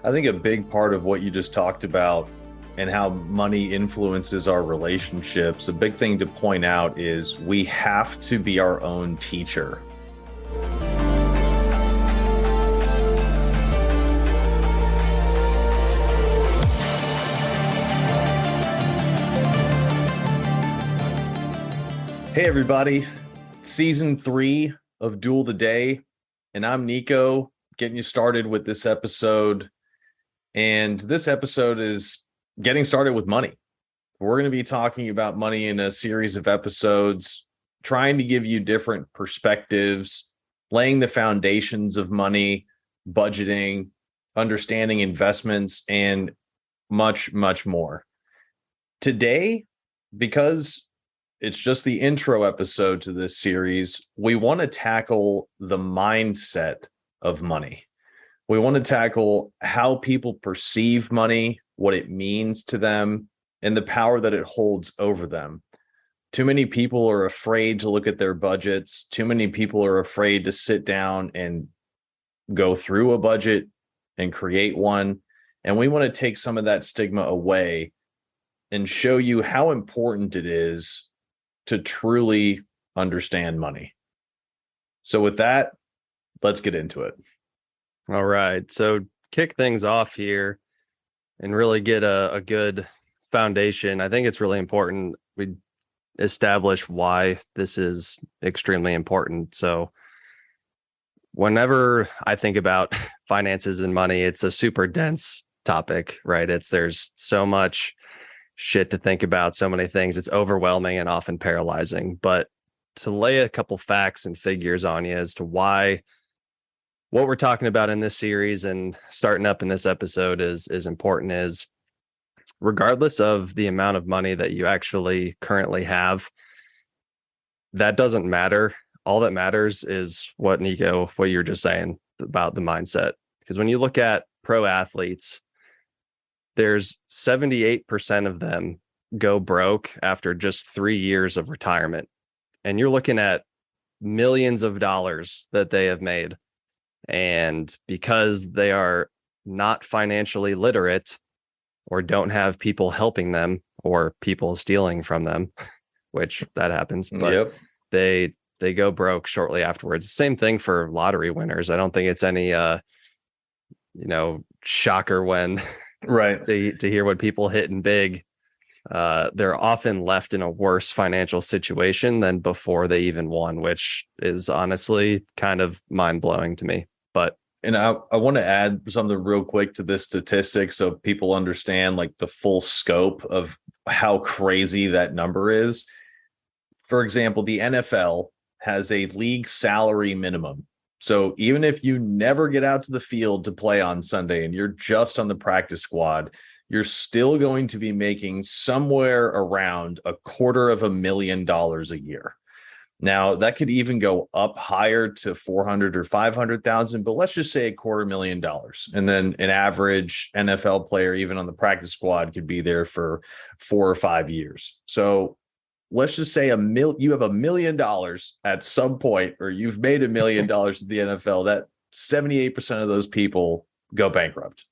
I think a big part of what you just talked about and how money influences our relationships, a big thing to point out is we have to be our own teacher. Hey, everybody. Season 3 of Duel the Day, and I'm Nico, getting you started with this episode. And this episode is getting started with money. We're going to be talking about money in a series of episodes, trying to give you different perspectives, laying the foundations of money, budgeting, understanding investments, and much, much more. Today, because it's just the intro episode to this series, we want to tackle the mindset of money. We want to tackle how people perceive money, what it means to them, and the power that it holds over them. Too many people are afraid to look at their budgets. Too many people are afraid to sit down and go through a budget and create one. And we want to take some of that stigma away and show you how important it is to truly understand money. So with that, let's get into it. All right. So kick things off here and really get a good foundation. I think it's really important we establish why this is extremely important. So whenever I think about finances and money, it's a super dense topic, right? There's so much shit to think about, so many things. It's overwhelming and often paralyzing. But to lay a couple facts and figures on you as to why what we're talking about in this series and starting up in this episode is important is regardless of the amount of money that you actually currently have, that doesn't matter. All that matters is what you're just saying about the mindset. Because when you look at pro athletes, there's 78% of them go broke after just 3 years of retirement. And you're looking at millions of dollars that they have made. And because they are not financially literate or don't have people helping them or people stealing from them, which that happens, but they go broke shortly afterwards. Same thing for lottery winners. I don't think it's any shocker when right to hear what people hitting big. They're often left in a worse financial situation than before they even won, which is honestly kind of mind-blowing to me. And I want to add something real quick to this statistic so people understand like the full scope of how crazy that number is. For example, the NFL has a league salary minimum. So even if you never get out to the field to play on Sunday and you're just on the practice squad, you're still going to be making somewhere around $250,000 a year. Now, that could even go up higher to 400 or 500,000, but let's just say $250,000. And then an average NFL player, even on the practice squad, could be there for 4 or 5 years. So let's just say you have $1 million at some point, or you've made $1 million at the NFL. That 78% of those people go bankrupt.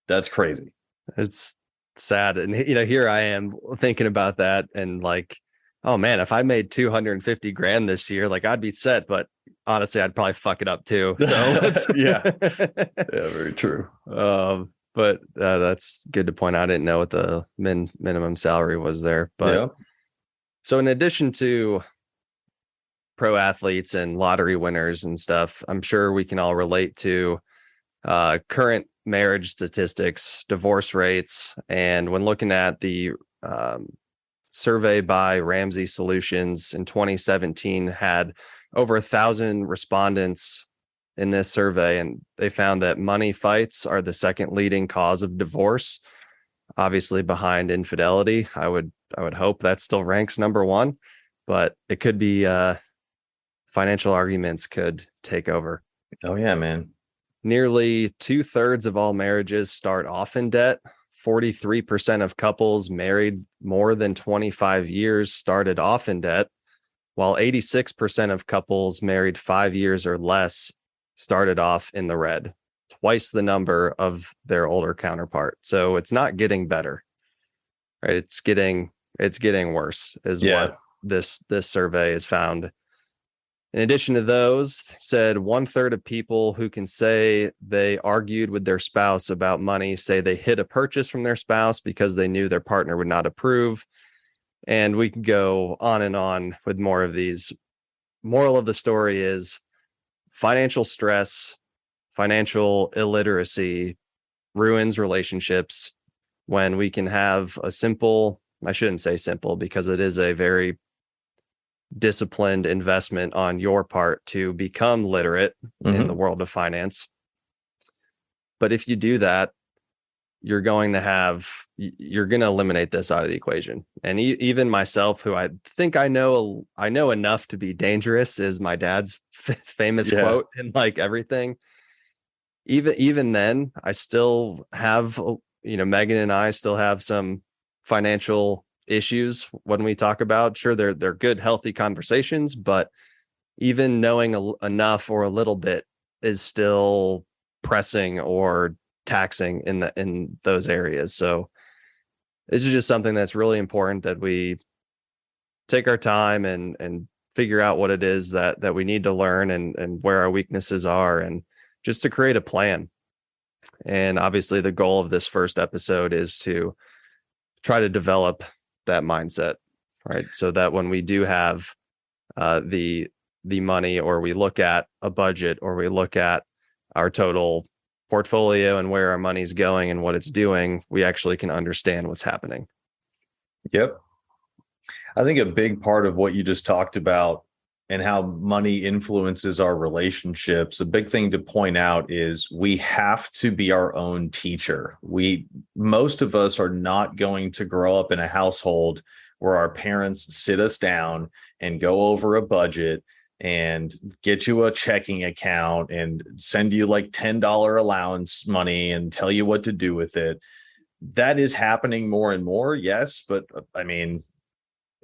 That's crazy. It's sad. And, here I am thinking about that and like, oh man, if I made 250 grand this year, like I'd be set, but honestly, I'd probably fuck it up too. So yeah, very true. But that's good to point out. I didn't know what the minimum salary was there, but yeah. So in addition to pro athletes and lottery winners and stuff, I'm sure we can all relate to current marriage statistics, divorce rates, and when looking at the survey by Ramsey Solutions in 2017 had over 1,000 respondents in this survey, and they found that money fights are the second leading cause of divorce, obviously behind infidelity. I would hope that still ranks number one, but it could be financial arguments could take over. Oh yeah, man. Nearly 2/3 of all marriages start off in debt. 43% of couples married more than 25 years started off in debt, while 86% of couples married 5 years or less started off in the red. twice the number of their older counterpart. So it's not getting better, right? It's getting worse, is what this survey has found. In addition to those, said 1/3 of people who can say they argued with their spouse about money say they hid a purchase from their spouse because they knew their partner would not approve. And we can go on and on with more of these. Moral of the story is financial stress, financial illiteracy ruins relationships when we can have a simple, I shouldn't say simple because it is a very disciplined investment on your part to become literate in the world of finance. But if you do that, you're going to eliminate this out of the equation. And even myself, who I think I know enough to be dangerous, is my dad's famous quote in like everything. Even then, I still have, Megan and I still have some financial issues when we talk about, sure, they're good, healthy conversations, but even knowing enough or a little bit is still pressing or taxing in those areas. So this is just something that's really important, that we take our time and figure out what it is that we need to learn and where our weaknesses are, and just to create a plan. And obviously the goal of this first episode is to try to develop that mindset, right? So that when we do have the money, or we look at a budget, or we look at our total portfolio and where our money's going and what it's doing, we actually can understand what's happening. Yep. I think a big part of what you just talked about and how money influences our relationships, a big thing to point out is we have to be our own teacher. Most of us are not going to grow up in a household where our parents sit us down and go over a budget and get you a checking account and send you like $10 allowance money and tell you what to do with it. That is happening more and more, yes. But I mean,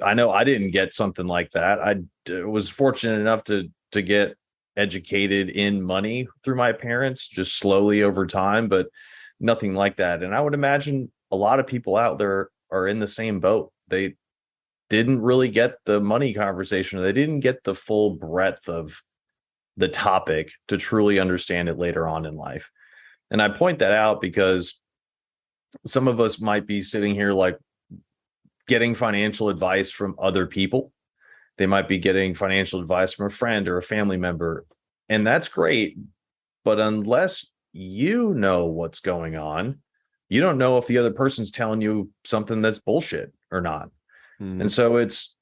I know I didn't get something like that. I was fortunate enough to get educated in money through my parents, just slowly over time, but nothing like that. And I would imagine a lot of people out there are in the same boat. They didn't really get the money conversation. They didn't get the full breadth of the topic to truly understand it later on in life. And I point that out because some of us might be sitting here like getting financial advice from other people. They might be getting financial advice from a friend or a family member. And that's great. But unless you know what's going on, you don't know if the other person's telling you something that's bullshit or not. And so it's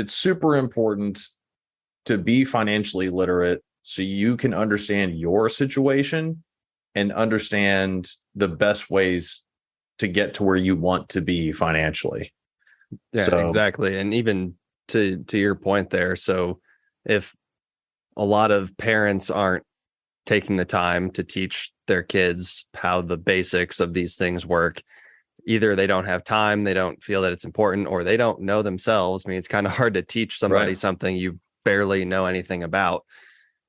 super important to be financially literate so you can understand your situation and understand the best ways to get to where you want to be financially. Yeah, exactly. And even to your point there, so if a lot of parents aren't taking the time to teach their kids how the basics of these things work, either they don't have time, they don't feel that it's important, or they don't know themselves. I mean, it's kind of hard to teach somebody something you barely know anything about.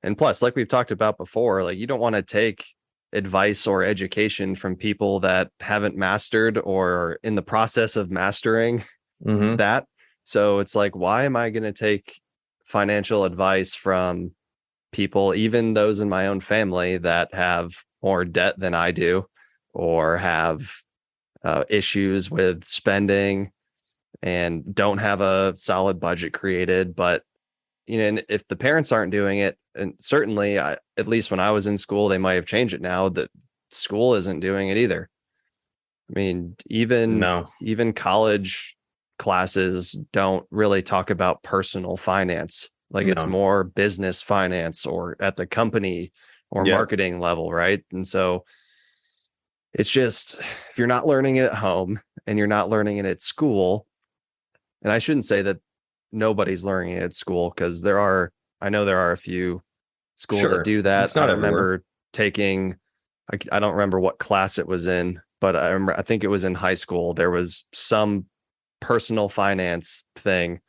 And plus, like we've talked about before, like you don't want to take advice or education from people that haven't mastered or are in the process of mastering that. So it's like, why am I going to take financial advice from people, even those in my own family that have more debt than I do, or have issues with spending and don't have a solid budget created? But and if the parents aren't doing it, and certainly at least when I was in school, they might have changed it now, that school isn't doing it either. I mean, even college classes don't really talk about personal finance. Like it's more business finance or at the company or marketing level, right? And so it's just, if you're not learning it at home and you're not learning it at school, and I shouldn't say that nobody's learning it at school, because I know there are a few schools that do that. It's not remember taking, I don't remember what class it was in, but I think it was in high school. There was some personal finance thing,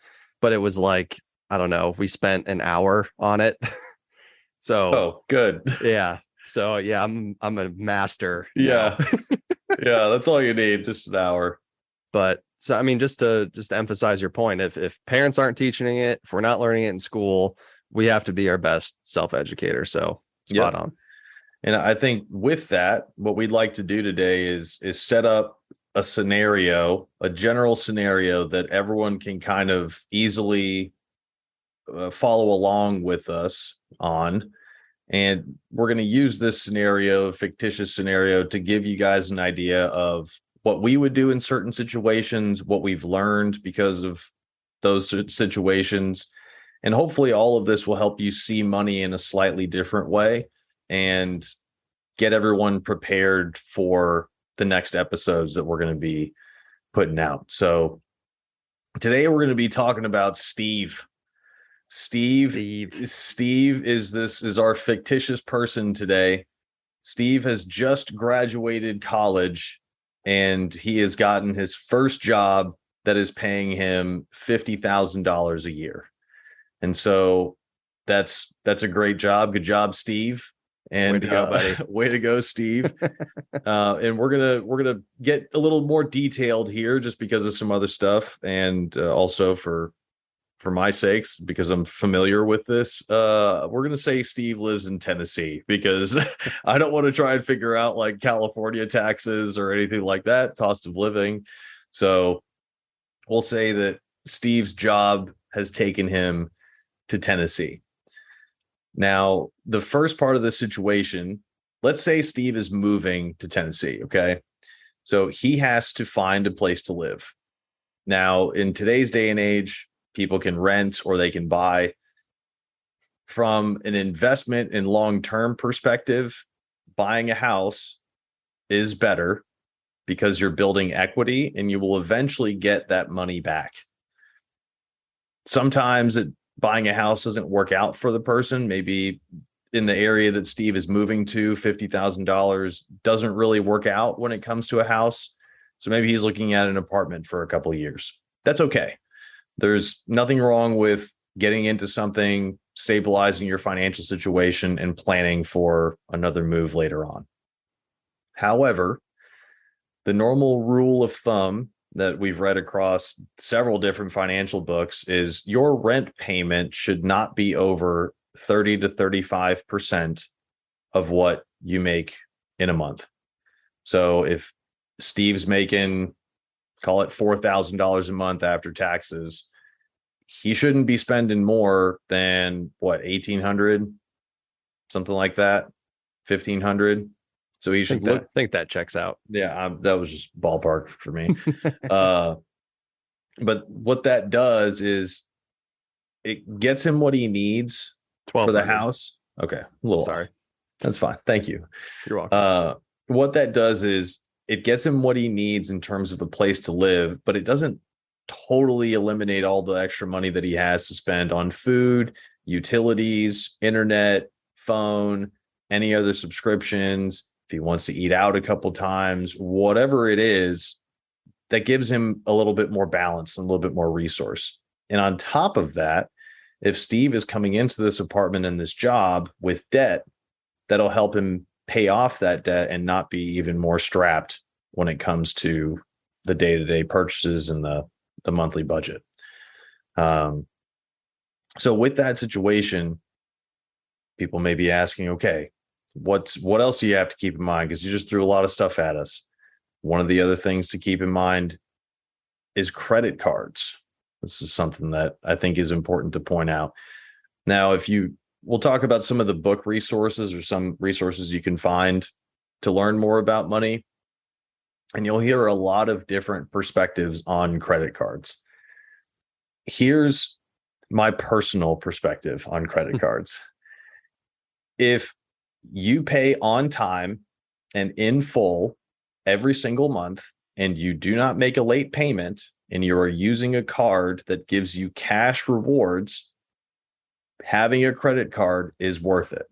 but it was like, I don't know, we spent an hour on it. So good. Yeah. So yeah, I'm a master Yeah. now. Yeah, that's all you need, just an hour. But so I mean, just to emphasize your point, if parents aren't teaching it, if we're not learning it in school, we have to be our best self-educator. So spot Yep. on. And I think with that, what we'd like to do today is set up a scenario, a general scenario that everyone can kind of easily follow along with us on. And we're going to use this scenario, fictitious scenario, to give you guys an idea of what we would do in certain situations, what we've learned because of those situations. And hopefully all of this will help you see money in a slightly different way and get everyone prepared for the next episodes that we're going to be putting out. So today we're going to be talking about Steve. Steve is our fictitious person today. Steve has just graduated college and he has gotten his first job that is paying him $50,000 a year. And so that's a great job. Good job, Steve. And way to go, buddy. Way to go, Steve. And we're gonna get a little more detailed here just because of some other stuff, and also for my sakes, because I'm familiar with this. We're going to say Steve lives in Tennessee because I don't want to try and figure out like California taxes or anything like that, cost of living. So we'll say that Steve's job has taken him to Tennessee. Now, the first part of the situation, let's say Steve is moving to Tennessee. Okay. So he has to find a place to live. Now, in today's day and age, people can rent or they can buy. From an investment and long-term perspective, buying a house is better because you're building equity and you will eventually get that money back. Sometimes buying a house doesn't work out for the person. Maybe in the area that Steve is moving to, $50,000 doesn't really work out when it comes to a house. So maybe he's looking at an apartment for a couple of years. That's okay. There's nothing wrong with getting into something, stabilizing your financial situation, and planning for another move later on. However, the normal rule of thumb that we've read across several different financial books is your rent payment should not be over 30 to 35% of what you make in a month. So if Steve's making, call it $4,000 a month after taxes, he shouldn't be spending more than what, 1,800, something like that, 1,500. So he should think that checks out. Yeah, that was just ballpark for me. But what that does is it gets him what he needs for the house. Okay, a little sorry. That's fine. Thank you. You're welcome. What that does is it gets him what he needs in terms of a place to live, but it doesn't totally eliminate all the extra money that he has to spend on food, utilities, internet, phone, any other subscriptions. If he wants to eat out a couple times, whatever it is, that gives him a little bit more balance and a little bit more resource. And on top of that, if Steve is coming into this apartment and this job with debt, that'll help him pay off that debt and not be even more strapped when it comes to the day-to-day purchases and the monthly budget. So with that situation, people may be asking, okay, what else do you have to keep in mind? Because you just threw a lot of stuff at us. One of the other things to keep in mind is credit cards. This is something that I think is important to point out. Now, we'll talk about some of the book resources or some resources you can find to learn more about money. And you'll hear a lot of different perspectives on credit cards. Here's my personal perspective on credit cards. If you pay on time and in full every single month, and you do not make a late payment, and you are using a card that gives you cash rewards, having a credit card is worth it.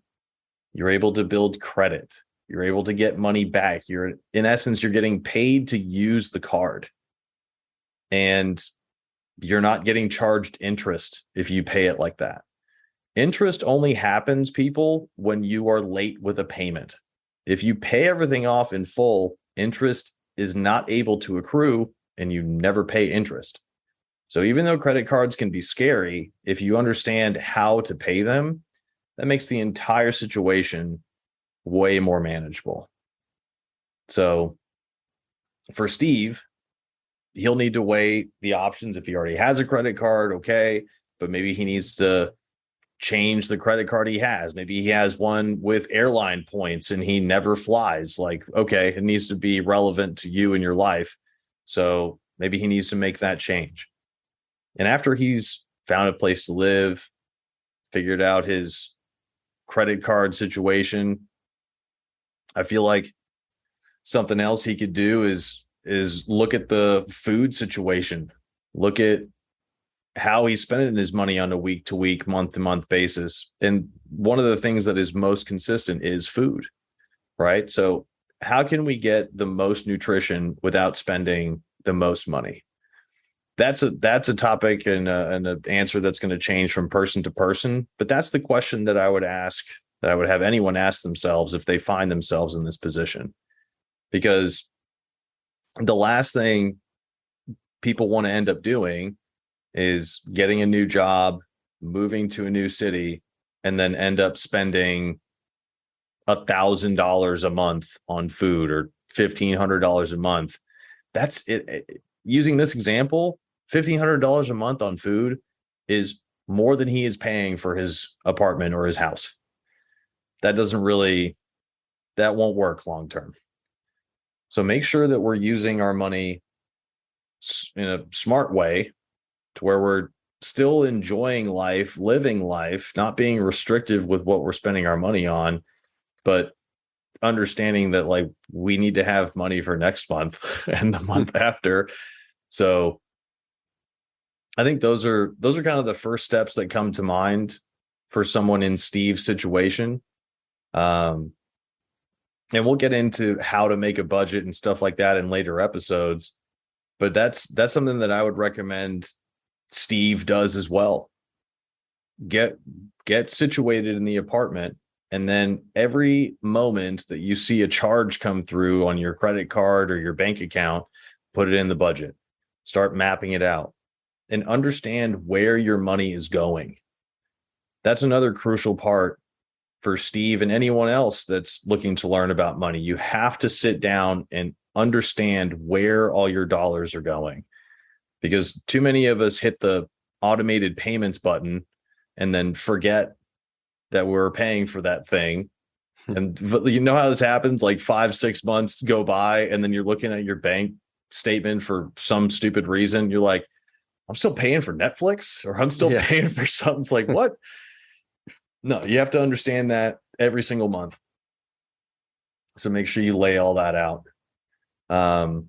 You're able to build credit. You're able to get money back. In essence, you're getting paid to use the card. And you're not getting charged interest if you pay it like that. Interest only happens, people, when you are late with a payment. If you pay everything off in full, interest is not able to accrue and you never pay interest. So even though credit cards can be scary, if you understand how to pay them, that makes the entire situation way more manageable. So for Steve, he'll need to weigh the options. If he already has a credit card, okay, but maybe he needs to change the credit card he has. Maybe he has one with airline points and he never flies. Like, okay, it needs to be relevant to you in your life. So maybe he needs to make that change. And after he's found a place to live, figured out his credit card situation, I feel like something else he could do is look at the food situation. Look at how he's spending his money on a week to week, month to month basis. And one of the things that is most consistent is food, right? So how can we get the most nutrition without spending the most money? That's a topic and an answer that's going to change from person to person. But that's the question that I would ask, that I would have anyone ask themselves if they find themselves in this position. Because the last thing people want to end up doing is getting a new job, moving to a new city, and then end up spending $1,000 a month on food or $1,500 a month. That's it. Using this example, $1,500 a month on food is more than he is paying for his apartment or his house. That won't work long term. So make sure that we're using our money in a smart way to where we're still enjoying life, living life, not being restrictive with what we're spending our money on, but understanding that like we need to have money for next month and the month after. So I think those are kind of the first steps that come to mind for someone in Steve's situation. And we'll get into how to make a budget and stuff like that in later episodes. But that's something that I would recommend Steve does as well. Get situated in the apartment, and then every moment that you see a charge come through on your credit card or your bank account, put it in the budget. Start mapping it out and understand where your money is going. That's another crucial part for Steve and anyone else that's looking to learn about money. You have to sit down and understand where all your dollars are going, because too many of us hit the automated payments button and then forget that we're paying for that thing. And you know how this happens, like 5-6 months go by and then you're looking at your bank statement for some stupid reason. You're like, I'm still paying for Netflix, or I'm still paying for something. It's like, what? No, you have to understand that every single month. So make sure you lay all that out. I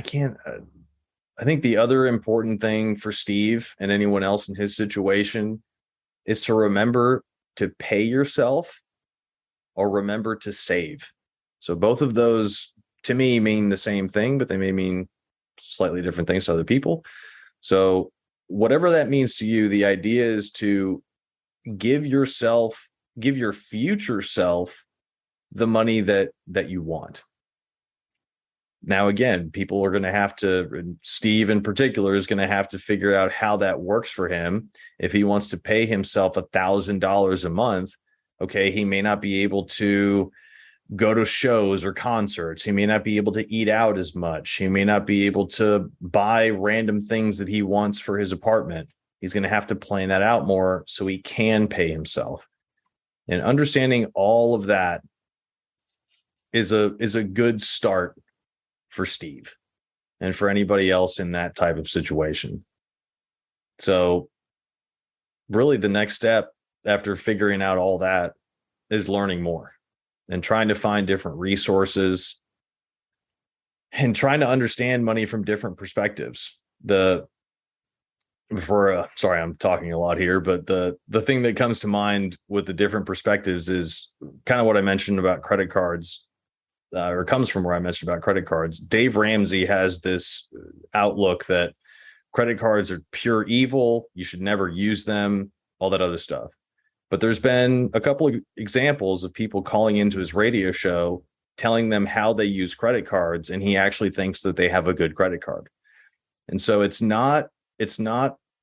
think the other important thing for Steve and anyone else in his situation is to remember to pay yourself or remember to save. So both of those to me mean the same thing, but they may mean slightly different things to other people. So whatever that means to you, the idea is to give your future self the money that you want. Now, again, people are going to have to, Steve in particular is going to have to figure out how that works for him. If he wants to pay himself $1,000 a month, okay, he may not be able to go to shows or concerts. He may not be able to eat out as much. He may not be able to buy random things that he wants for his apartment. He's going to have to plan that out more so he can pay himself. And understanding all of that is a good start for Steve and for anybody else in that type of situation. So really the next step after figuring out all that is learning more and trying to find different resources and trying to understand money from different perspectives. Sorry, I'm talking a lot here, but the thing that comes to mind with the different perspectives is kind of what I mentioned about credit cards, or comes from where I mentioned about credit cards. Dave Ramsey has this outlook that credit cards are pure evil. You should never use them, all that other stuff. But there's been a couple of examples of people calling into his radio show, telling them how they use credit cards, and he actually thinks that they have a good credit card. And so it's not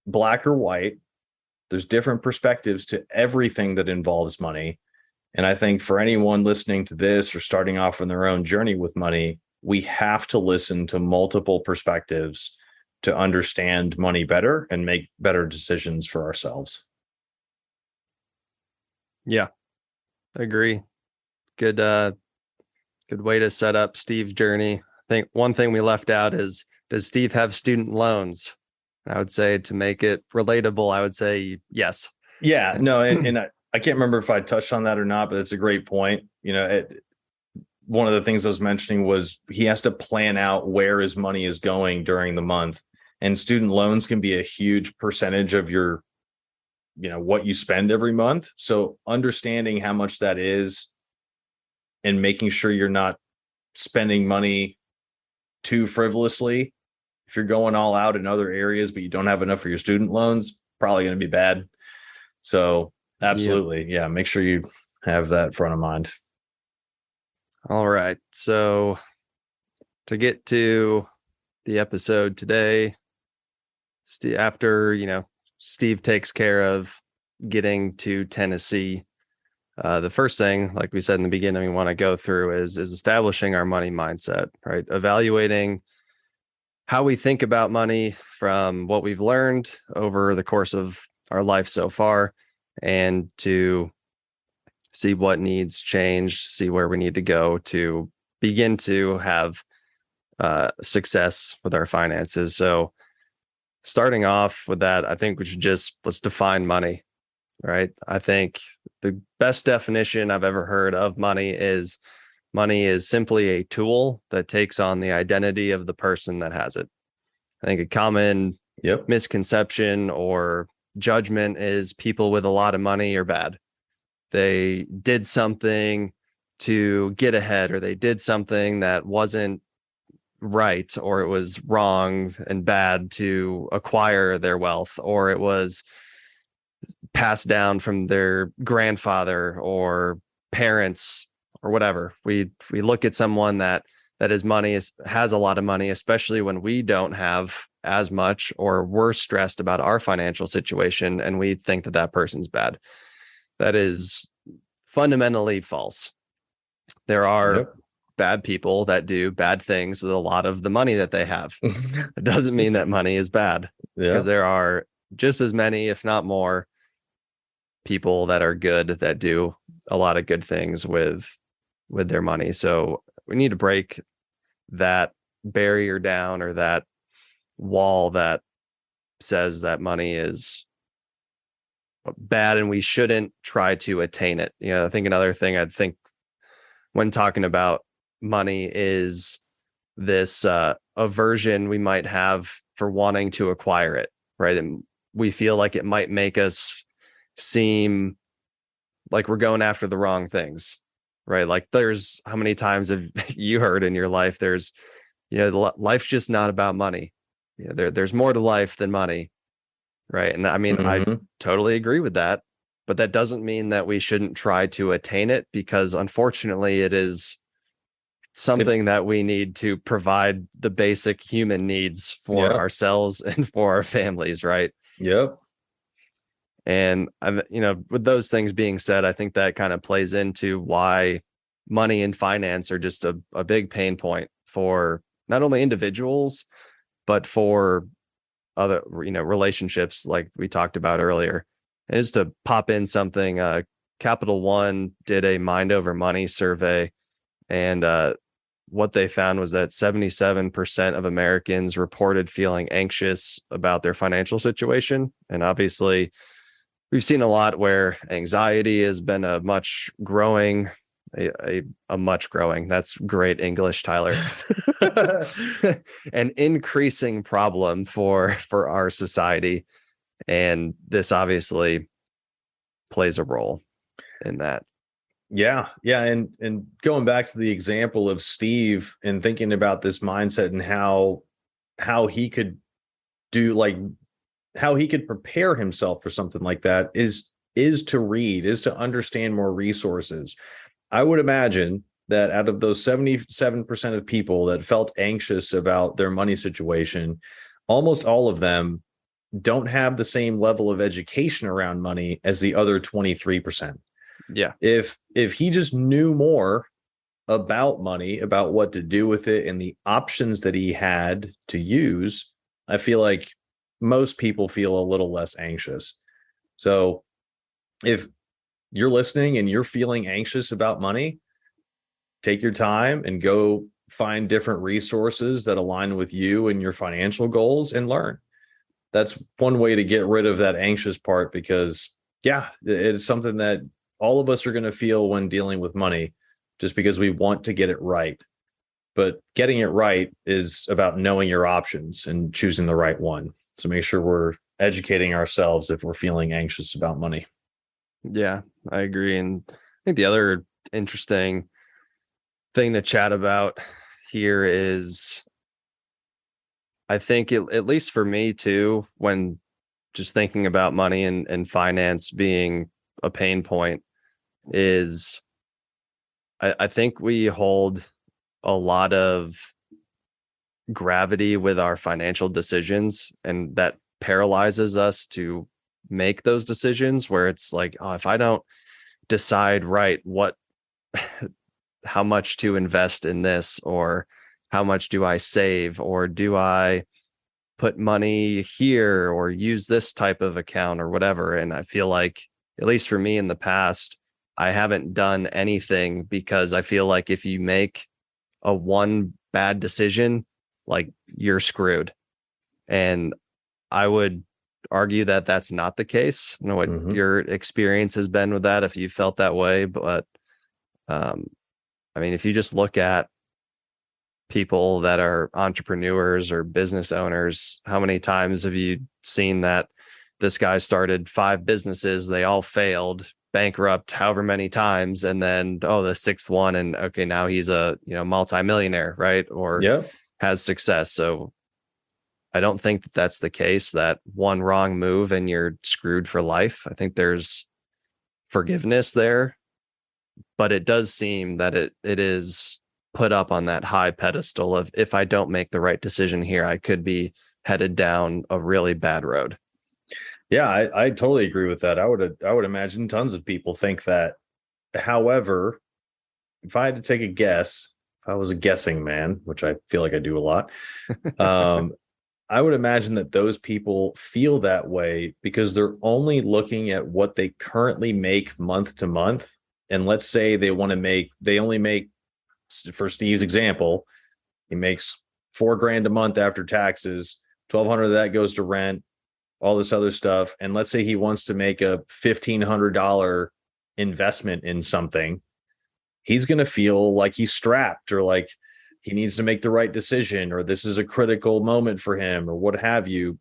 black or white. There's different perspectives to everything that involves money. And I think for anyone listening to this or starting off on their own journey with money, we have to listen to multiple perspectives to understand money better and make better decisions for ourselves. Yeah, I agree. Good way to set up Steve's journey. I think one thing we left out is, does Steve have student loans? I would say, to make it relatable, I would say yes. Yeah, no, and I can't remember if I touched on that or not, but it's a great point. One of the things I was mentioning was he has to plan out where his money is going during the month, and student loans can be a huge percentage of your, what you spend every month. So understanding how much that is and making sure you're not spending money too frivolously. If you're going all out in other areas, but you don't have enough for your student loans, probably going to be bad. So absolutely. Yeah. Make sure you have that front of mind. All right. So to get to the episode today, after, Steve takes care of getting to Tennessee, the first thing, like we said in the beginning, we want to go through is establishing our money mindset, right? Evaluating how we think about money from what we've learned over the course of our life so far, and to see what needs change, see where we need to go to begin to have success with our finances. So starting off with that, I think we should let's define money, right? I think the best definition I've ever heard of money is simply a tool that takes on the identity of the person that has it. I think a common misconception or judgment is people with a lot of money are bad. They did something to get ahead, or they did something that wasn't right, or it was wrong and bad to acquire their wealth, or it was passed down from their grandfather or parents or whatever. We look at someone that has a lot of money, especially when we don't have as much, or we're stressed about our financial situation, and we think that person's bad. That is fundamentally false. There are bad people that do bad things with a lot of the money that they have. It doesn't mean that money is bad, because there are just as many, if not more, people that are good, that do a lot of good things with their money. So we need to break that barrier down, or that wall that says that money is bad and we shouldn't try to attain it. I think another thing I'd think when talking about money is this aversion we might have for wanting to acquire it, right? And we feel like it might make us seem like we're going after the wrong things, right? Like, there's, how many times have you heard in your life, there's, life's just not about money. There's more to life than money, right? And I mean, I totally agree with that, but that doesn't mean that we shouldn't try to attain it, because unfortunately it is something that we need to provide the basic human needs for ourselves and for our families, right? Yep. And with those things being said, I think that kind of plays into why money and finance are just a big pain point for not only individuals, but for other, relationships, like we talked about earlier. And just to pop in something, Capital One did a mind over money survey, and what they found was that 77% of Americans reported feeling anxious about their financial situation. And obviously, we've seen a lot where anxiety has been a much growing. That's great English, Tyler. An increasing problem for our society. And this obviously plays a role in that. Yeah. And going back to the example of Steve and thinking about this mindset and how he could do, like how he could prepare himself for something like that is to read, is to understand more resources. I would imagine that out of those 77% of people that felt anxious about their money situation, almost all of them don't have the same level of education around money as the other 23%. Yeah. If he just knew more about money, about what to do with it and the options that he had to use, I feel like most people feel a little less anxious. So if you're listening and you're feeling anxious about money, take your time and go find different resources that align with you and your financial goals and learn. That's one way to get rid of that anxious part, because yeah, it's something that all of us are going to feel when dealing with money, just because we want to get it right. But getting it right is about knowing your options and choosing the right one. So make sure we're educating ourselves if we're feeling anxious about money. Yeah, I agree. And I think the other interesting thing to chat about here is, I think at least for me too, when just thinking about money and finance being a pain point, is I think we hold a lot of gravity with our financial decisions, and that paralyzes us to make those decisions, where it's like, oh, if I don't decide right what how much to invest in this, or how much do I save, or do I put money here or use this type of account or whatever. And I feel like, at least for me in the past, I haven't done anything, because I feel like if you make a one bad decision, like, you're screwed. And I would argue that that's not the case. I don't know what your experience has been with that, if you felt that way, but I mean, if you just look at people that are entrepreneurs or business owners, how many times have you seen that this guy started 5 businesses, they all failed, bankrupt however many times, and then the 6th one, and okay, now he's a multimillionaire, right? Or has success. So I don't think that that's the case, that one wrong move and you're screwed for life. I think there's forgiveness there, but it does seem that it is put up on that high pedestal of, if I don't make the right decision here, I could be headed down a really bad road. Yeah, I totally agree with that. I would imagine tons of people think that. However, if I had to take a guess, if I was a guessing man, which I feel like I do a lot, I would imagine that those people feel that way because they're only looking at what they currently make month to month. And let's say they only make, for Steve's example, he makes $4,000 a month after taxes, 1,200 of that goes to rent, all this other stuff. And let's say he wants to make a $1,500 investment in something. He's going to feel like he's strapped, or like he needs to make the right decision, or this is a critical moment for him, or what have you.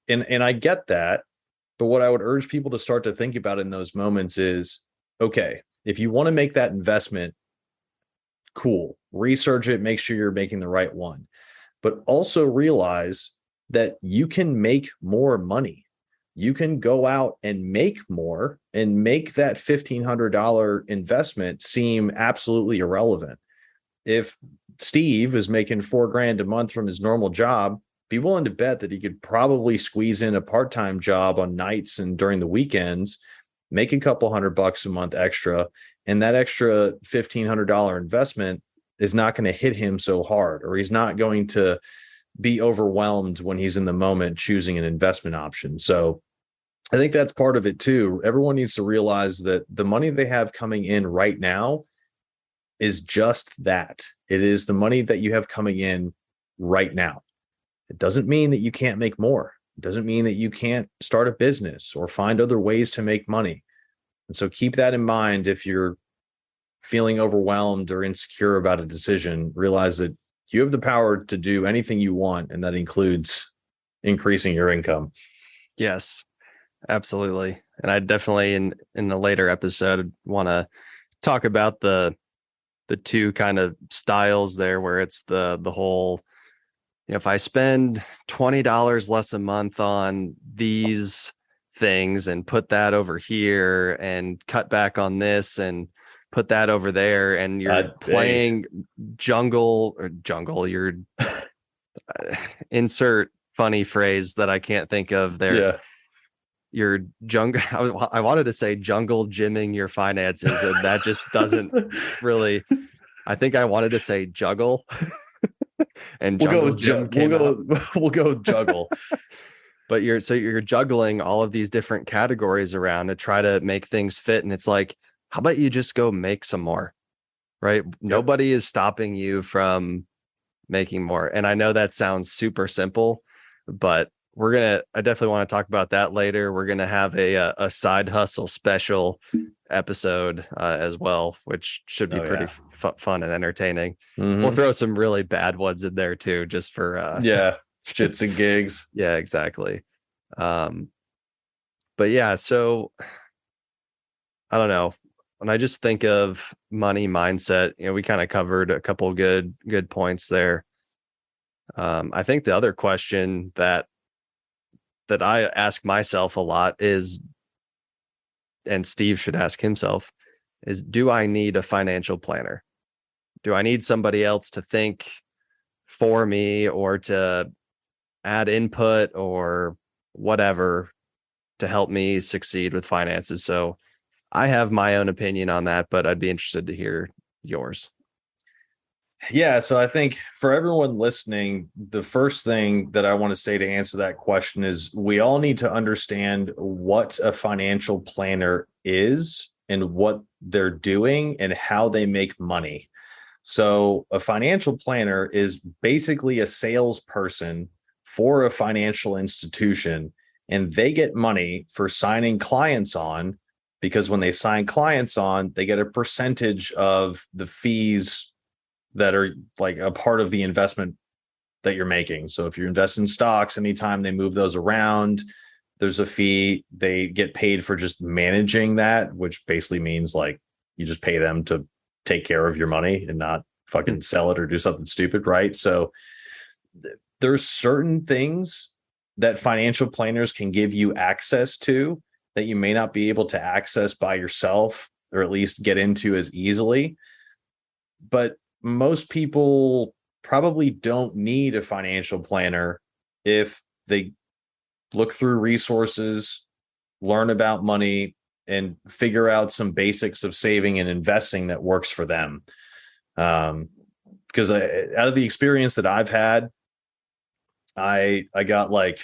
And I get that. But what I would urge people to start to think about in those moments is, okay, if you want to make that investment, cool, research it, make sure you're making the right one, but also realize that you can make more money. You can go out and make more and make that $1,500 investment seem absolutely irrelevant. If Steve is making $4,000 a month from his normal job, be willing to bet that he could probably squeeze in a part-time job on nights and during the weekends, make a couple $100 a month extra, and that extra $1,500 investment is not going to hit him so hard, or he's not going to be overwhelmed when he's in the moment choosing an investment option. So I think that's part of it too. Everyone needs to realize that the money they have coming in right now is just that. It is the money that you have coming in right now. It doesn't mean that you can't make more. It doesn't mean that you can't start a business or find other ways to make money. And so keep that in mind. If you're feeling overwhelmed or insecure about a decision, realize that you have the power to do anything you want, and that includes increasing your income. Yes, absolutely. And I definitely in the later episode want to talk about the two kind of styles there, where it's the whole if I spend $20 less a month on these things and put that over here and cut back on this and put that over there, and you're playing jungle, you're insert funny phrase that I can't think of there. Yeah. You're jungle. I wanted to say jungle gymming your finances, and that just doesn't really. I think I wanted to say juggle. And we'll go juggle. But you're juggling all of these different categories around to try to make things fit. And it's like, how about you just go make some more, right? Yep. Nobody is stopping you from making more. And I know that sounds super simple, but I definitely want to talk about that later. We're going to have a side hustle special episode as well, which should be pretty fun and entertaining. Mm-hmm. We'll throw some really bad ones in there too, just for shits and gigs. Yeah, exactly. But yeah, so I don't know. When I just think of money mindset, we kind of covered a couple of good points there. I think the other question that I ask myself a lot is, and Steve should ask himself, is, do I need a financial planner? Do I need somebody else to think for me or to add input or whatever to help me succeed with finances? So I have my own opinion on that, but I'd be interested to hear yours. Yeah, so I think for everyone listening, the first thing that I want to say to answer that question is we all need to understand what a financial planner is and what they're doing and how they make money. So a financial planner is basically a salesperson for a financial institution, and they get money for signing clients on, because when they sign clients on, they get a percentage of the fees that are like a part of the investment that you're making. So if you invest in stocks, anytime they move those around, there's a fee. They get paid for just managing that, which basically means like you just pay them to take care of your money and not fucking sell it or do something stupid, right? So there's certain things that financial planners can give you access to that you may not be able to access by yourself, or at least get into as easily. But most people probably don't need a financial planner if they look through resources, learn about money, and figure out some basics of saving and investing that works for them. Because out of the experience that I've had, I got like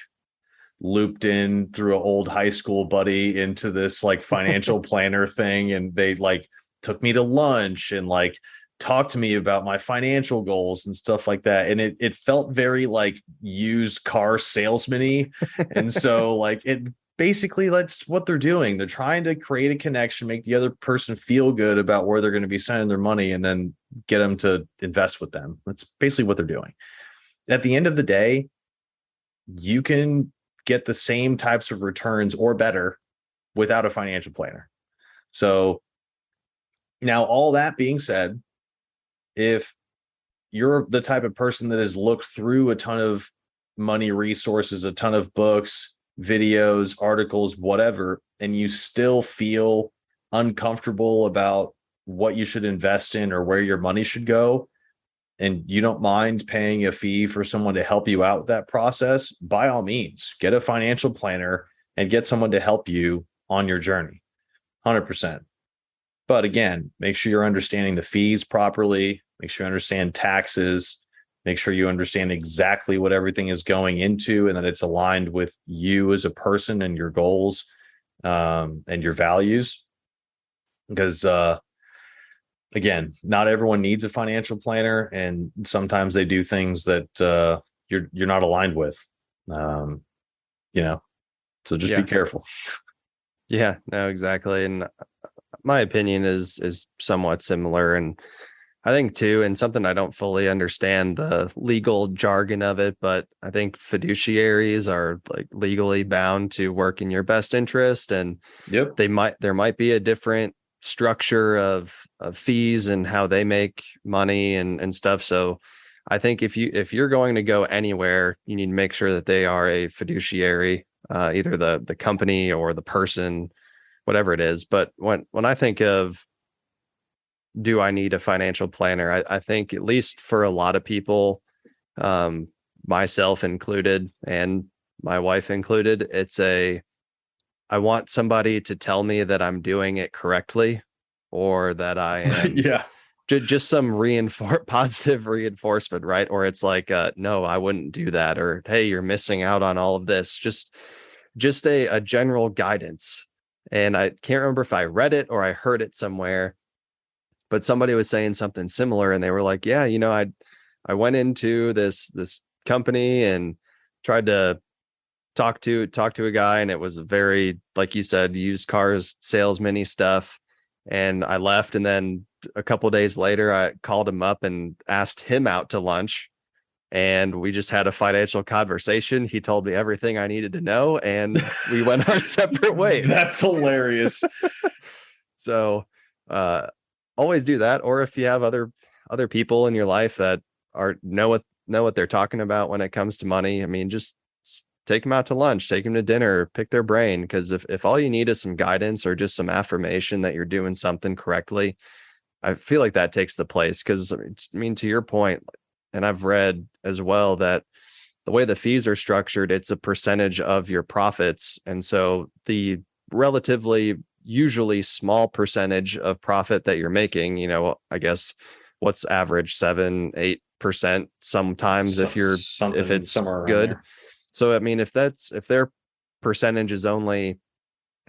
looped in through an old high school buddy into this like financial planner thing, and they like took me to lunch and like talked to me about my financial goals and stuff like that. And it felt very like used car salesman-y. And so like it basically, that's what they're doing. They're trying to create a connection, make the other person feel good about where they're going to be sending their money, and then get them to invest with them. That's basically what they're doing. At the end of the day, you can get the same types of returns or better without a financial planner. So now, all that being said, if you're the type of person that has looked through a ton of money resources, a ton of books, videos, articles, whatever, and you still feel uncomfortable about what you should invest in or where your money should go, and you don't mind paying a fee for someone to help you out with that process, by all means, get a financial planner and get someone to help you on your journey. 100%. But again, make sure you're understanding the fees properly. Make sure you understand taxes. Make sure you understand exactly what everything is going into, and that it's aligned with you as a person and your goals and your values. Because again, not everyone needs a financial planner, and sometimes they do things that you're not aligned with. So just be careful. Yeah, no, exactly. And my opinion is somewhat similar. And I think too, and something I don't fully understand the legal jargon of it, but I think fiduciaries are like legally bound to work in your best interest. And there might be a different structure of fees and how they make money and stuff. So I think if you're going to go anywhere, you need to make sure that they are a fiduciary, either the company or the person, whatever it is. But when I think of, do I need a financial planner? I think, at least for a lot of people, myself included and my wife included, I want somebody to tell me that I'm doing it correctly, or that I am Yeah. just some positive reinforcement, right? Or it's like, no, I wouldn't do that, or hey, you're missing out on all of this. Just a general guidance. And I can't remember if I read it or I heard it somewhere, but somebody was saying something similar, and they were like, yeah, I went into this company and tried to talk to a guy, and it was very, like you said, used cars salesman-y stuff. And I left, and then a couple of days later I called him up and asked him out to lunch, and we just had a financial conversation. He told me everything I needed to know, and we went our separate ways. That's hilarious. So always do that. Or if you have other people in your life that know what they're talking about when it comes to money, I mean, just take them out to lunch, take them to dinner, pick their brain. Because if all you need is some guidance or just some affirmation that you're doing something correctly, I feel like that takes the place. Because I mean, to your point, and I've read as well that the way the fees are structured, it's a percentage of your profits. And so the relatively, usually small percentage of profit that you're making, I guess what's average, 7-8% sometimes, if it's good. So I mean, if their percentage is only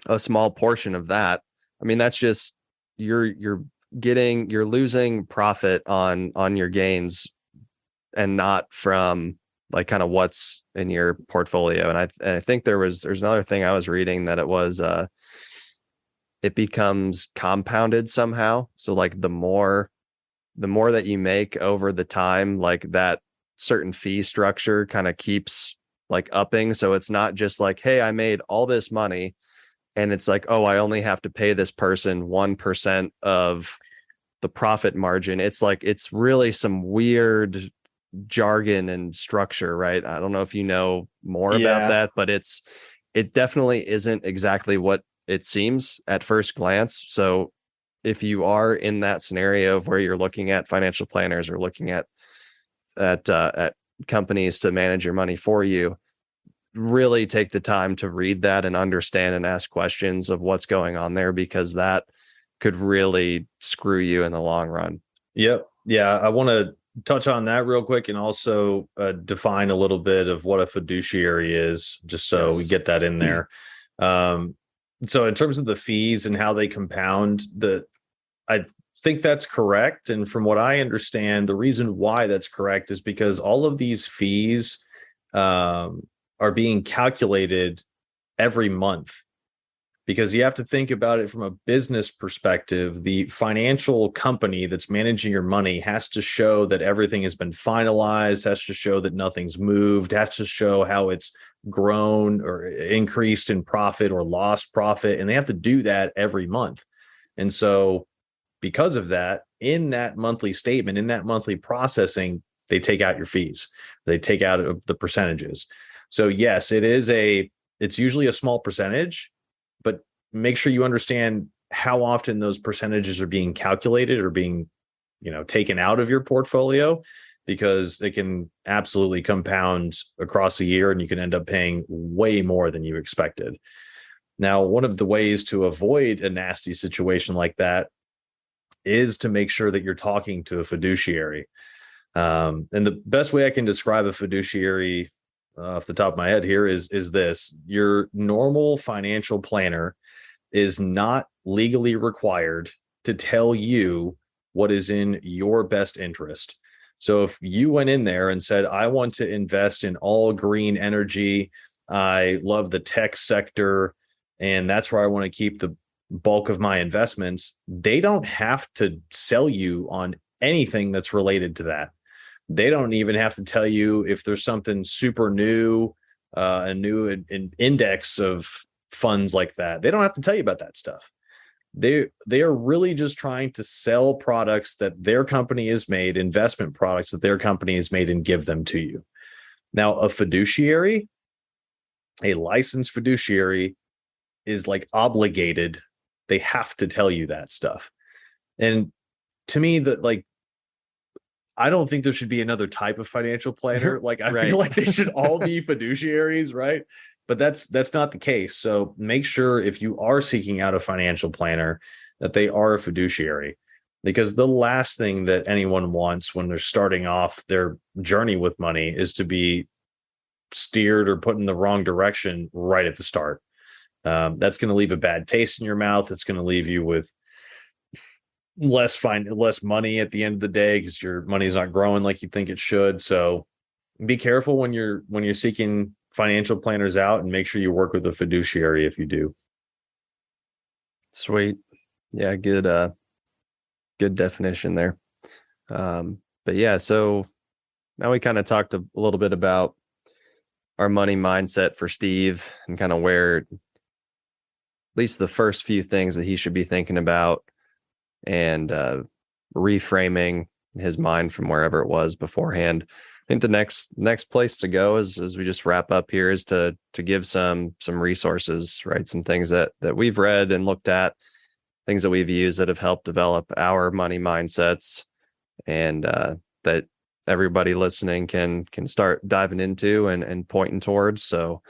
a small portion of that, I mean, that's just you're losing profit on your gains, and not from like kind of what's in your portfolio. And I think there's another thing I was reading, that it becomes compounded somehow. So like the more that you make over the time, like that certain fee structure kind of keeps like upping. So it's not just like, hey, I made all this money, and it's like, oh, I only have to pay this person 1% of the profit margin. It's like, it's really some weird jargon and structure, right? I don't know if you know more about that, but it definitely isn't exactly what it seems at first glance. So if you are in that scenario of where you're looking at financial planners or looking at companies to manage your money for you, really take the time to read that and understand and ask questions of what's going on there, because that could really screw you in the long run. Yep. Yeah. I want to touch on that real quick, and also define a little bit of what a fiduciary is, just so we get that in there. So in terms of the fees and how they compound, I think that's correct. And from what I understand, the reason why that's correct is because all of these fees are being calculated every month. Because you have to think about it from a business perspective. The financial company that's managing your money has to show that everything has been finalized, has to show that nothing's moved, has to show how it's grown or increased in profit or lost profit. And they have to do that every month. And so because of that, in that monthly statement, in that monthly processing, they take out your fees. They take out the percentages. So yes, it's usually a small percentage, but make sure you understand how often those percentages are being calculated or being, taken out of your portfolio, because they can absolutely compound across a year and you can end up paying way more than you expected. Now, one of the ways to avoid a nasty situation like that is to make sure that you're talking to a fiduciary. And the best way I can describe a fiduciary off the top of my head here is this: your normal financial planner is not legally required to tell you what is in your best interest. So if you went in there and said, I want to invest in all green energy, I love the tech sector, and that's where I want to keep the bulk of my investments, they don't have to sell you on anything that's related to that. They don't even have to tell you if there's something super new, a new index of funds like that. They don't have to tell you about that stuff. they are really just trying to sell products that their company has made, investment products that their company has made, and give them to you. Now, a fiduciary, a licensed fiduciary, is like obligated. They have to tell you that stuff. And to me, that, like, I don't think there should be another type of financial planner. Like, I feel like they should all be fiduciaries, right? But that's not the case. So make sure, if you are seeking out a financial planner, that they are a fiduciary, because the last thing that anyone wants when they're starting off their journey with money is to be steered or put in the wrong direction right at the start. That's going to leave a bad taste in your mouth. It's going to leave you with less money at the end of the day, because your money's not growing like you think it should. So be careful when you're seeking financial planners out, and make sure you work with a fiduciary if you do. Sweet. Yeah, good definition there. But yeah, so now we kind of talked a little bit about our money mindset for Steve, and kind of where, at least the first few things that he should be thinking about, and reframing his mind from wherever it was beforehand. I think the next place to go, as we just wrap up here, is to give some resources, right? Some things that we've read and looked at, things that we've used that have helped develop our money mindsets, and that everybody listening can start diving into and pointing towards. So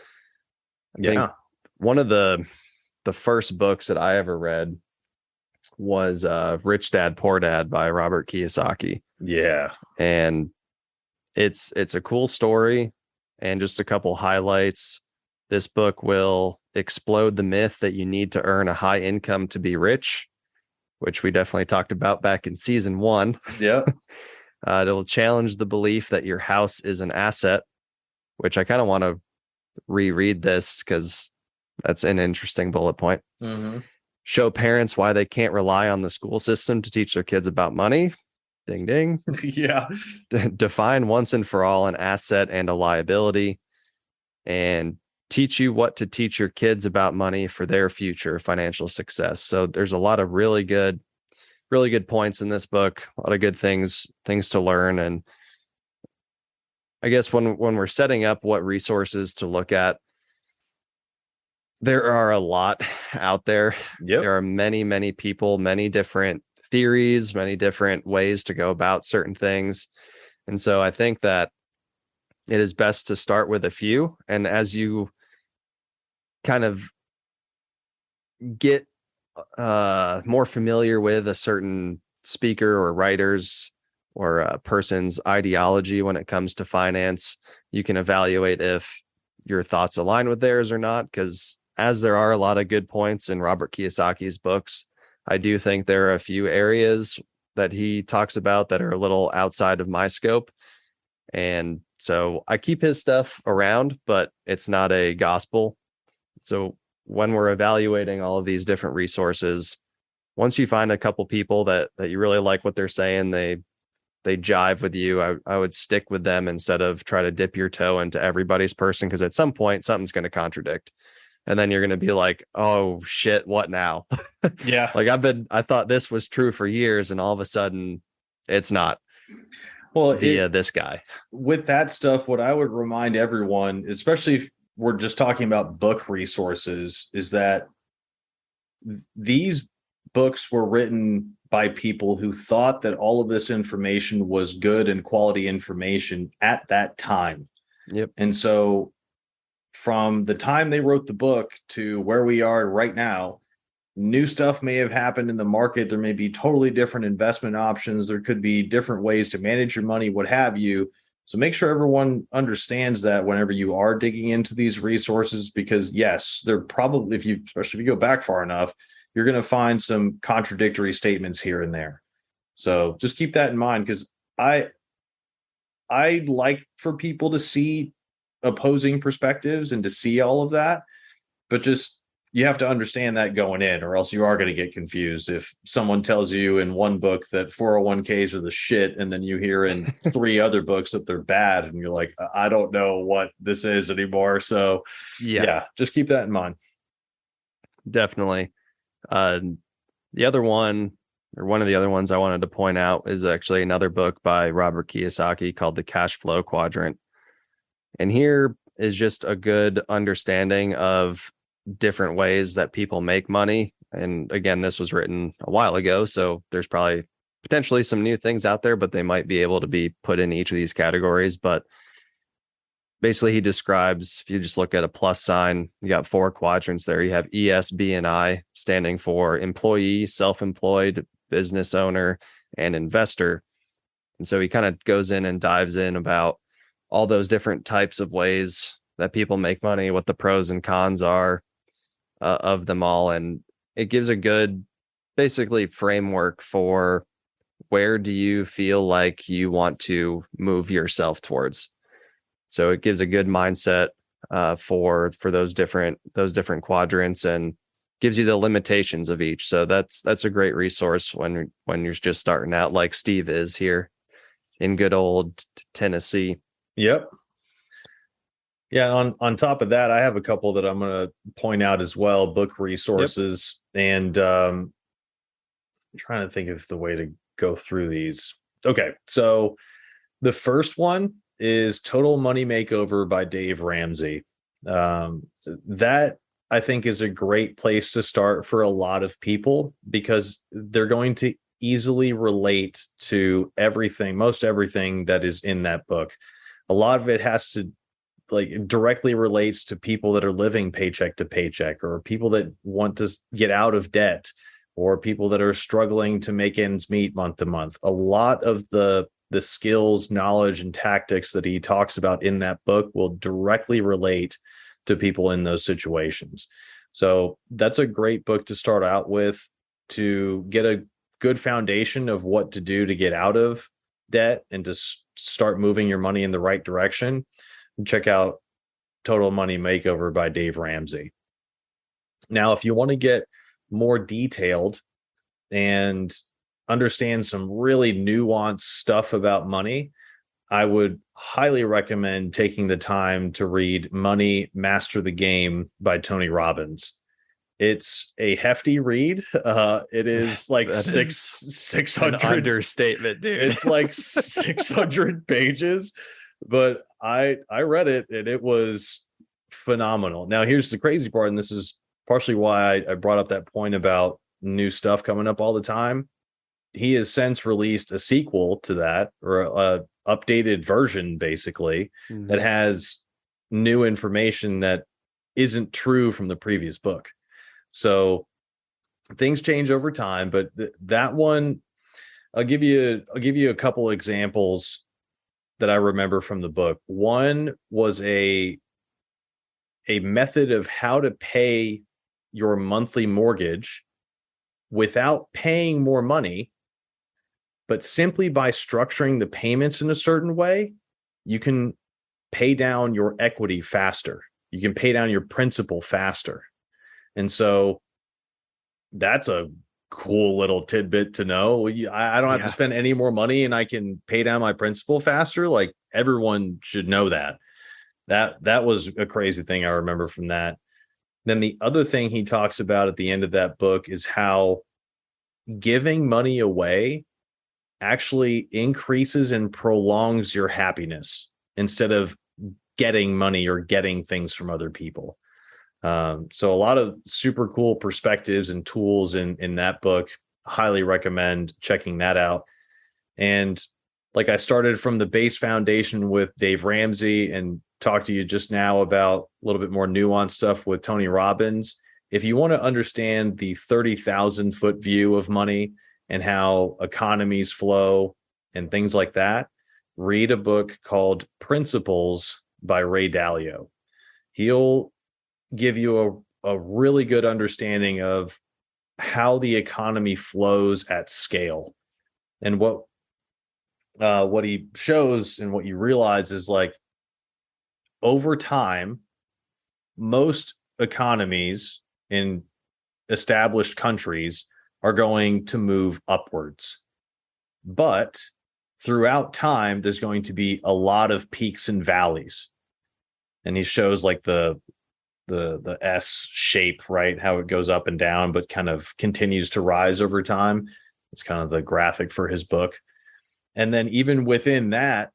I think one of the first books that I ever read was Rich Dad Poor Dad by Robert Kiyosaki. Yeah. And it's a cool story, and just a couple highlights. This book will explode the myth that you need to earn a high income to be rich, which we definitely talked about back in season 1. Yeah. It'll challenge the belief that your house is an asset, which I kind of want to reread this because that's an interesting bullet point. Mm-hmm. Show parents why they can't rely on the school system to teach their kids about money. Ding, ding. Yeah. Define once and for all an asset and a liability, and teach you what to teach your kids about money for their future financial success. So there's a lot of really good points in this book, a lot of good things to learn. And I guess when we're setting up what resources to look at, there are a lot out there. Yep. There are many people, many different theories, many different ways to go about certain things. And so I think that it is best to start with a few. And as you kind of get more familiar with a certain speaker or writers or a person's ideology when it comes to finance, you can evaluate if your thoughts align with theirs or not. Because as there are a lot of good points in Robert Kiyosaki's books, I do think there are a few areas that he talks about that are a little outside of my scope. And so I keep his stuff around, but it's not a gospel. So when we're evaluating all of these different resources, once you find a couple people that you really like what they're saying, they jive with you, I would stick with them instead of try to dip your toe into everybody's person, because at some point something's going to contradict. And then you're going to be like, oh shit, what now? Yeah. Like I thought this was true for years, and all of a sudden it's not. Well, via this guy. With that stuff, what I would remind everyone, especially if we're just talking about book resources, is that these books were written by people who thought that all of this information was good and quality information at that time. Yep. And so from the time they wrote the book to where we are right now, new stuff may have happened in the market. There may be totally different investment options. There could be different ways to manage your money, what have you. So make sure everyone understands that whenever you are digging into these resources, because yes, they're probably, especially if you go back far enough, you're going to find some contradictory statements here and there. So just keep that in mind, because I like for people to see opposing perspectives and to see all of that, but just you have to understand that going in, or else you are going to get confused if someone tells you in one book that 401ks are the shit, and then you hear in 3 other books that they're bad, and you're like, I don't know what this is anymore. So yeah, just keep that in mind. Definitely. The other one, or one of the other ones I wanted to point out, is actually another book by Robert Kiyosaki called The Cash Flow Quadrant. And here is just a good understanding of different ways that people make money. And again, this was written a while ago, so there's probably potentially some new things out there, but they might be able to be put in each of these categories. But basically, he describes, if you just look at a plus sign, you got 4 quadrants there. You have E, S, B, and I, standing for employee, self-employed, business owner, and investor. And so he kind of goes in and dives in about all those different types of ways that people make money, what the pros and cons are of them all. And it gives a good, basically, framework for where do you feel like you want to move yourself towards. So it gives a good mindset for those different quadrants, and gives you the limitations of each. So that's a great resource when you're just starting out, like Steve is here in good old Tennessee. Yep. Yeah. On top of that, I have a couple that I'm going to point out as well, book resources. Yep. And I'm trying to think of the way to go through these. Okay. So the first one is Total Money Makeover by Dave Ramsey. That I think is a great place to start for a lot of people, because they're going to easily relate to most everything that is in that book. A lot of it has to directly relates to people that are living paycheck to paycheck, or people that want to get out of debt, or people that are struggling to make ends meet month to month. A lot of the skills, knowledge, and tactics that he talks about in that book will directly relate to people in those situations. So that's a great book to start out with, to get a good foundation of what to do to get out of debt and to start moving your money in the right direction. Check out Total Money Makeover by Dave Ramsey. Now, if you want to get more detailed and understand some really nuanced stuff about money, I would highly recommend taking the time to read Money, Master the Game by Tony Robbins. It's a hefty read. It is like 600 understatement, dude. It's like 600 pages, but I read it and it was phenomenal. Now, here's the crazy part, and this is partially why I brought up that point about new stuff coming up all the time. He has since released a sequel to that, or a updated version, basically, that has new information that isn't true from the previous book. So things change over time, but that one, I'll give you a couple examples that I remember from the book. One was a method of how to pay your monthly mortgage without paying more money, but simply by structuring the payments in a certain way, you can pay down your equity faster. You can pay down your principal faster. And so that's a cool little tidbit to know. I don't have to spend any more money and I can pay down my principal faster. Like, everyone should know that. That was a crazy thing I remember from that. Then the other thing he talks about at the end of that book is how giving money away actually increases and prolongs your happiness instead of getting money or getting things from other people. So a lot of super cool perspectives and tools in that book. Highly recommend checking that out. And like, I started from the base foundation with Dave Ramsey and talked to you just now about a little bit more nuanced stuff with Tony Robbins. If you want to understand the 30,000 foot view of money and how economies flow and things like that, read a book called Principles by Ray Dalio. He'll give you a really good understanding of how the economy flows at scale. And what he shows and what you realize is, like, over time, most economies in established countries are going to move upwards. But throughout time, there's going to be a lot of peaks and valleys. And he shows like the the S shape, right? How it goes up and down, but kind of continues to rise over time. It's kind of the graphic for his book. And then even within that,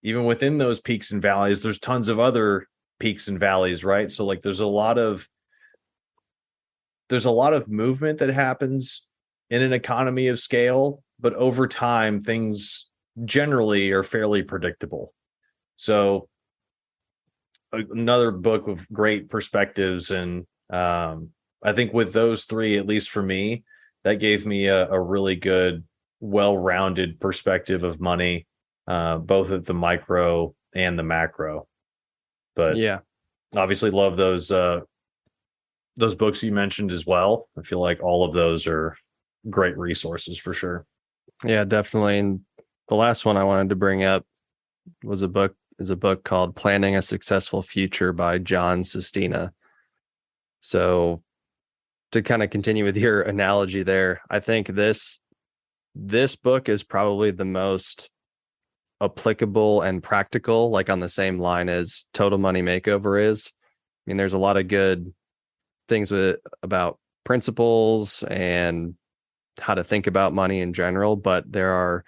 even within those peaks and valleys, there's tons of other peaks and valleys, right? So like there's a lot of movement that happens in an economy of scale, but over time things generally are fairly predictable. So another book with great perspectives, and I think with those three, at least for me, that gave me a really good, well-rounded perspective of money, both at the micro and the macro. But Yeah, obviously love those books you mentioned as well. I feel like all of those are great resources for sure. yeah, definitely. And the last one I wanted to bring up was a book called Planning a Successful Future by John Sistina. So to kind of continue with your analogy there, I think this book is probably the most applicable and practical, like on the same line as Total Money Makeover is. I mean, there's a lot of good things about principles and how to think about money in general, but there are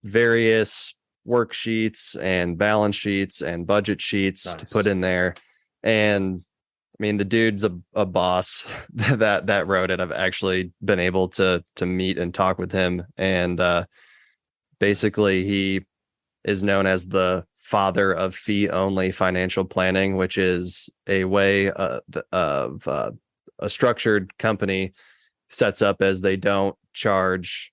various worksheets and balance sheets and budget sheets to put in there. And I mean, the dude's a boss that wrote it. I've actually been able to meet and talk with him, and basically he is known as the father of fee-only financial planning, which is a way of a structured company sets up as they don't charge,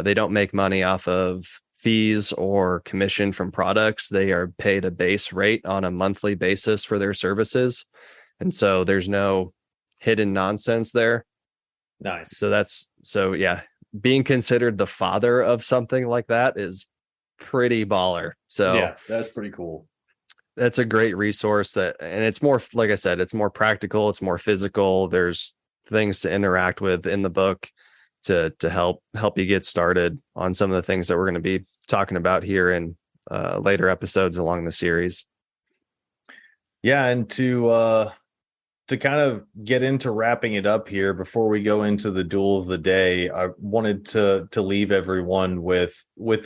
they don't make money off of fees or commission from products. They are paid a base rate on a monthly basis for their services. And so there's no hidden nonsense there. Nice. So yeah, being considered the father of something like that is pretty baller. So yeah, that's pretty cool. That's a great resource and it's more, like I said, it's more practical, it's more physical. There's things to interact with in the book to help you get started on some of the things that we're going to be talking about here in later episodes along the series. Yeah, and to kind of get into wrapping it up here before we go into the duel of the day, I wanted to leave everyone with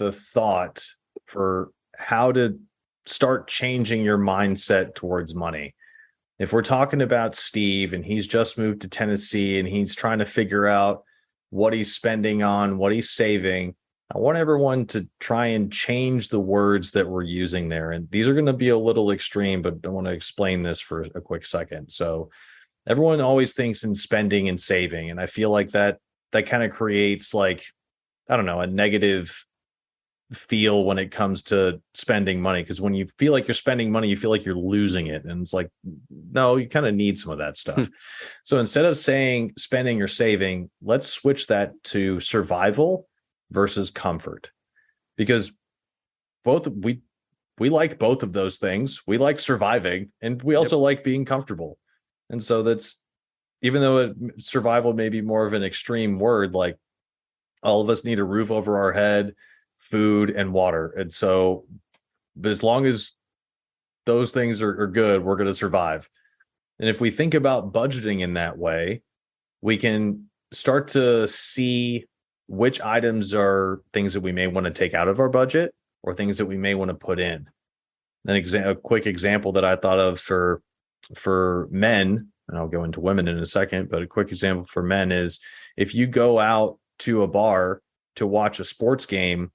a thought for how to start changing your mindset towards money. If we're talking about Steve and he's just moved to Tennessee and he's trying to figure out what he's spending on, what he's saving, I want everyone to try and change the words that we're using there. And these are going to be a little extreme, but I want to explain this for a quick second. So everyone always thinks in spending and saving. And I feel like that kind of creates, like, I don't know, a negative feel when it comes to spending money. Because when you feel like you're spending money, you feel like you're losing it. And it's like, no, you kind of need some of that stuff. So instead of saying spending or saving, let's switch that to survival versus comfort, because we like both of those things. We like surviving and we also like being comfortable. And so that's, even though survival may be more of an extreme word, like all of us need a roof over our head, food and water. And so as long as those things are good, we're going to survive. And if we think about budgeting in that way, we can start to see which items are things that we may want to take out of our budget or things that we may want to put in. A quick example that I thought of for men, and I'll go into women in a second, but a quick example for men is if you go out to a bar to watch a sports game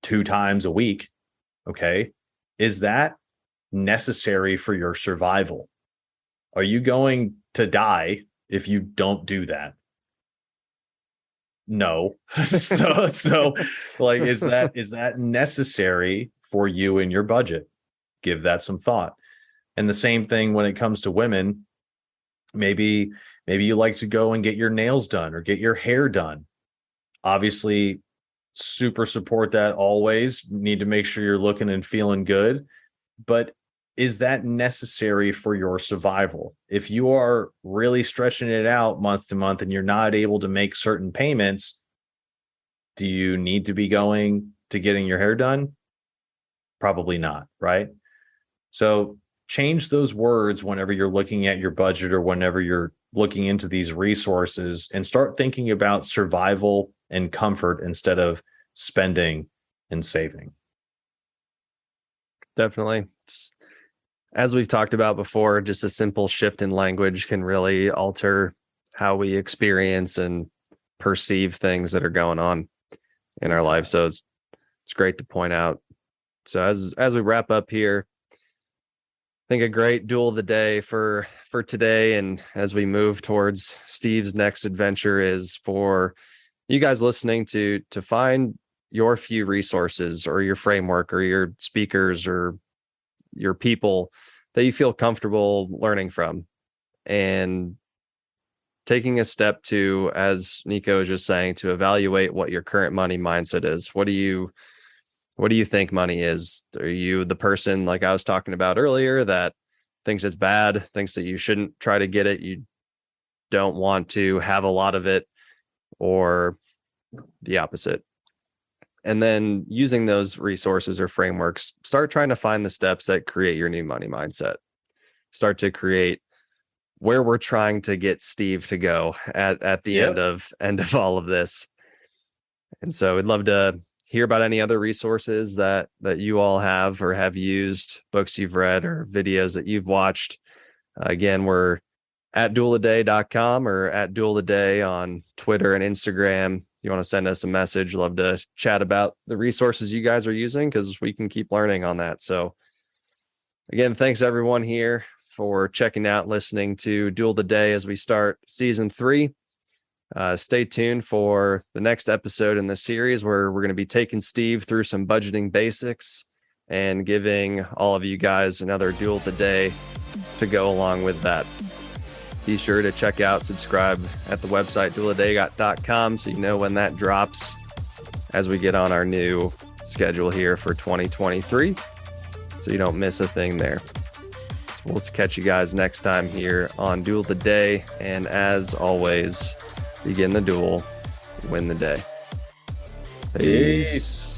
2 times a week, okay, is that necessary for your survival? Are you going to die if you don't do that? No. so like, is that necessary for you in your budget? Give that some thought. And the same thing when it comes to women. Maybe you like to go and get your nails done or get your hair done. Obviously, super support that always. Need to make sure you're looking and feeling good. But is that necessary for your survival? If you are really stretching it out month to month and you're not able to make certain payments, do you need to be going to getting your hair done? Probably not, right? So change those words whenever you're looking at your budget or whenever you're looking into these resources, and start thinking about survival and comfort instead of spending and saving. Definitely. As we've talked about before, just a simple shift in language can really alter how we experience and perceive things that are going on in our life. So it's great to point out. So as we wrap up here, I think a great duel of the day for today, and as we move towards Steve's next adventure, is for you guys listening to find your few resources or your framework or your speakers or your people that you feel comfortable learning from, and taking a step to, as Nico was just saying, to evaluate what your current money mindset is. What do you think money is? Are you the person, like I was talking about earlier, that thinks it's bad, thinks that you shouldn't try to get it, you don't want to have a lot of it, or the opposite? And then using those resources or frameworks, start trying to find the steps that create your new money mindset. Start to create where we're trying to get Steve to go at the end of all of this. And so we'd love to hear about any other resources that you all have or have used, books you've read or videos that you've watched. Again, we're at dueladay.com or at dueladay on Twitter and Instagram. You want to send us a message, love to chat about the resources you guys are using, because we can keep learning on that. So again, thanks everyone here for checking out, listening to Duel the Day as we start season 3. Stay tuned for the next episode in the series, where we're going to be taking Steve through some budgeting basics and giving all of you guys another Duel the Day to go along with that. Be sure to check out, subscribe at the website dueladay.com so you know when that drops as we get on our new schedule here for 2023, so you don't miss a thing there. So we'll catch you guys next time here on Duel the Day, and as always, begin the duel, win the day. Peace.